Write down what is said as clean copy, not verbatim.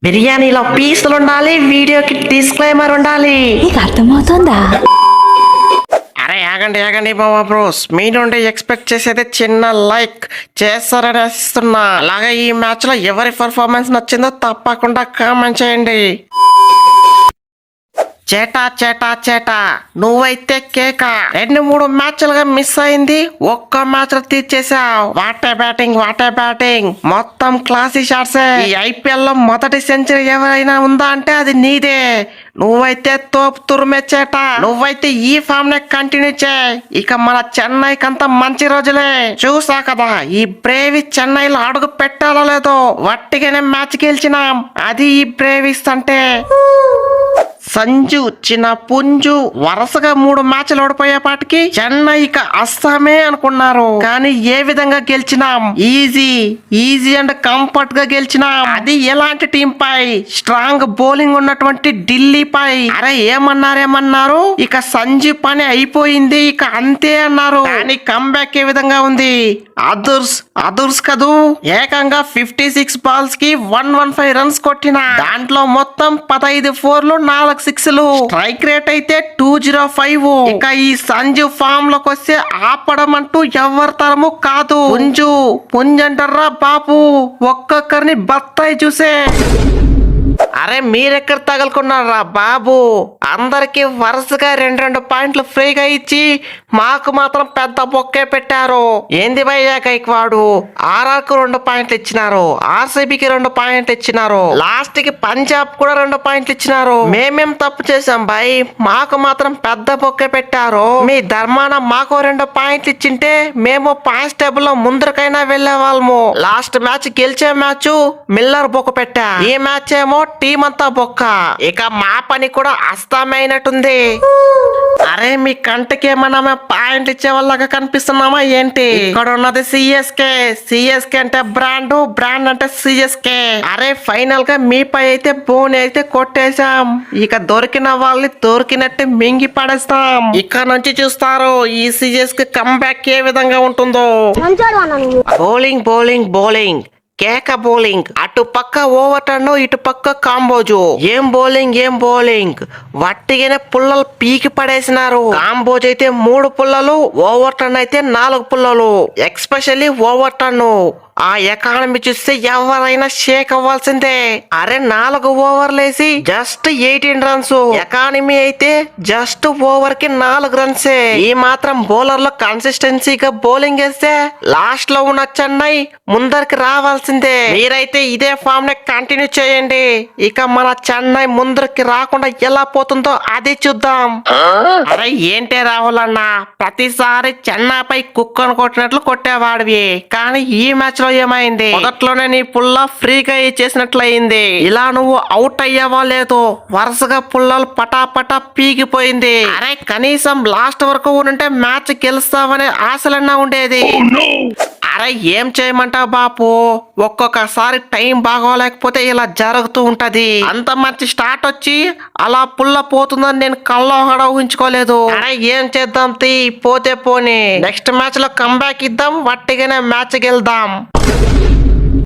బిర్యానీలో పీసులు ఉండాలి, వీడియోకి డిస్క్లైమర్ ఉండాలి. నీకు అర్థమవుతుందా? అరే ఆగండి ఆగండి బాబా బ్రోస్, మీ నుండి ఎక్స్పెక్ట్ చేసేది చిన్న లైక్ చేస్తారని ఆశిస్తున్నా. అలాగే ఈ మ్యాచ్ లో ఎవరి పర్ఫార్మెన్స్ నచ్చిందో తప్పకుండా కామెంట్ చేయండి. చేటా చేటా చేటా నువ్వైతే కేక 2-3 మ్యాచ్లుగా మిస్ అయింది, ఒక్క మ్యాచ్ లో తీర్చేసావు. వాటే బ్యాటింగ్ మొత్తం క్లాసీ షాట్సే. ఈ ఐపీఎల్ లో మొదటి సెంచరీ ఎవరైనా ఉందా అంటే అది నీదే. నువ్వైతే తోపు తురుమే చేట. నువ్వైతే ఈ ఫామ్ నే కంటిన్యూ చేయి. ఇక మన చెన్నైకి అంతా మంచి రోజులే. చూసా కదా ఈ బ్రేవి చెన్నైలో అడుగు పెట్టాలో లేదో, వట్టిగానే మ్యాచ్ గెలిచినాం. అది ఈ బ్రేవిస్ అంటే. సంజు చిన్న పుంజు వరుసగా 3 మ్యాచ్లు ఓడిపోయేపాటికి చెన్నై ఇక అస్సామే అనుకున్నారు. కానీ ఏ విధంగా గెలిచినాం, ఈజీ అండ్ కంఫర్ట్ గా గెలిచినాం. అది ఎలాంటి టీం పై, స్ట్రాంగ్ బౌలింగ్ ఉన్నటువంటి ఢిల్లీ పై. అరే ఏమన్నారు, ఇక సంజు పని అయిపోయింది ఇక అంతే అన్నారు. కానీ కంబ్యాక్ ఏ విధంగా ఉంది, అదుర్స్ కదూ. ఏకంగా 56 బాల్స్ కి 115 రన్స్ కొట్టిన దాంట్లో మొత్తం 15 4లు 4 6లు. స్ట్రైక్ రేట్ అయితే 205. ఇక ఈ సంజు ఫామ్ లోకి వస్తే ఆపడం అంటూ ఎవరి తరము కాదు. పుంజంటారా బాబు, ఒక్కొక్కరిని బత్తాయి చూసే. అరే మీరెక్కడ తగులుకున్నారా బాబు, అందరికి వరుసగా 2 పాయింట్లు ఫ్రీగా ఇచ్చి మాకు మాత్రం పెద్ద బొక్కే పెట్టారు. ఏంది భయ్యా గైక్వాడు, ఆర్ఆర్కు 2 పాయింట్లు ఇచ్చినారు, ఆర్సీబీకి 2 పాయింట్లు ఇచ్చినారు, లాస్ట్ కి పంజాబ్ కూడా 2 పాయింట్లు ఇచ్చినారు. మేమేం తప్పు చేసాం భయ్, మాకు మాత్రం పెద్ద బొక్కే పెట్టారు. మీ ధర్మాన మాకు 2 పాయింట్లు ఇచ్చింటే మేము పాయింట్స్ టేబుల్ లో ముందరకైనా వెళ్లే వాళ్ళము. లాస్ట్ మ్యాచ్ గెలిచే మ్యాచ్ మిల్లర్ బొక్క పెట్టా, ఈ మ్యాచ్ ఏమో టీం అంతా బొక్క. ఇక మా పని కూడా అస్తమైనట్టుంది. అరే మీ కంటికి ఏమన్నా పాయింట్లు ఇచ్చే వాళ్ళగా కనిపిస్తున్నామా ఏంటి? ఇక్కడ ఉన్నది సిఎస్కే అంటే బ్రాండ్ అంటే సిఎస్కే. అరే ఫైనల్ గా మీపై అయితే బోన్ అయితే కొట్టేశాం. ఇక దొరికిన వాళ్ళని దొరికినట్టు మింగి పడేస్తాం. ఇక్కడ నుంచి చూస్తారు ఈ సిఎస్కే కంబ్యాక్ ఏ విధంగా ఉంటుందో. బౌలింగ్ కేక బౌలింగ్, అటు పక్క ఓవర్ టర్న్, ఇటు పక్క కాంబోజు. ఏం బౌలింగ్ వట్టిగానే పుల్లలు పీకి పడేసినారు. కాంబోజ్ అయితే 3 పుల్లలు, ఓవర్ టర్న్ అయితే 4 పుల్లలు. ఎక్స్పెషల్లీ ఓవర్ టర్న్ ఆ ఎకానమీ చూస్తే ఎవరైనా షేక్ అవ్వాల్సిందే. అరే 4 ఓవర్లేసి జస్ట్ 18 రన్స్, ఎకానమీ అయితే జస్ట్ ఓవర్ కి 4 రన్సే. ఈ మాత్రం బౌలర్ లో కన్సిస్టెన్సీగా బౌలింగ్ వేస్తే లాస్ట్ లో ఉన్న చెన్నై ముందరికి రావాల్సిందే. మీరైతే ఇదే ఫామ్ ని కంటిన్యూ చేయండి. ఇక మన చెన్నై ముందరికి రాకుండా ఎలా పోతుందో అది చూద్దాం. అరే ఏంటే రాహుల్ అన్న, ప్రతిసారి చెన్నైపై కుక్కను కొట్టినట్లు కొట్టేవాడివి, కానీ ఈ మ్యాచ్ లో ఏమైంది? మొదట్లోనే నీ పుల్ల ఫ్రీగా చేసినట్లయింది. ఇలా నువ్వు అవుట్ అయ్యావా లేదో, వరుసగా పుల్లలు పటాపటా పీకిపోయింది. అరే కనీసం లాస్ట్ వరకు ఉంటే మ్యాచ్ గెలుస్తావనే ఆశలన్నా ఉండేది. అరే ఏం చేయమంటావు బాపు, ఒక్కొక్కసారి టైం బాగోలేకపోతే ఇలా జరుగుతూ ఉంటది. అంత మంచి స్టార్ట్ వచ్చి అలా పుల్ల పోతుందని నేను కళ్ళలో కూడా ఊహించుకోలేదు. అరే ఏం చేద్దాం తీ, పోతే పోనీ నెక్స్ట్ మ్యాచ్ లో కంబ్యాక్ ఇద్దాం, వట్టిగానే మ్యాచ్ గెలుద్దాం.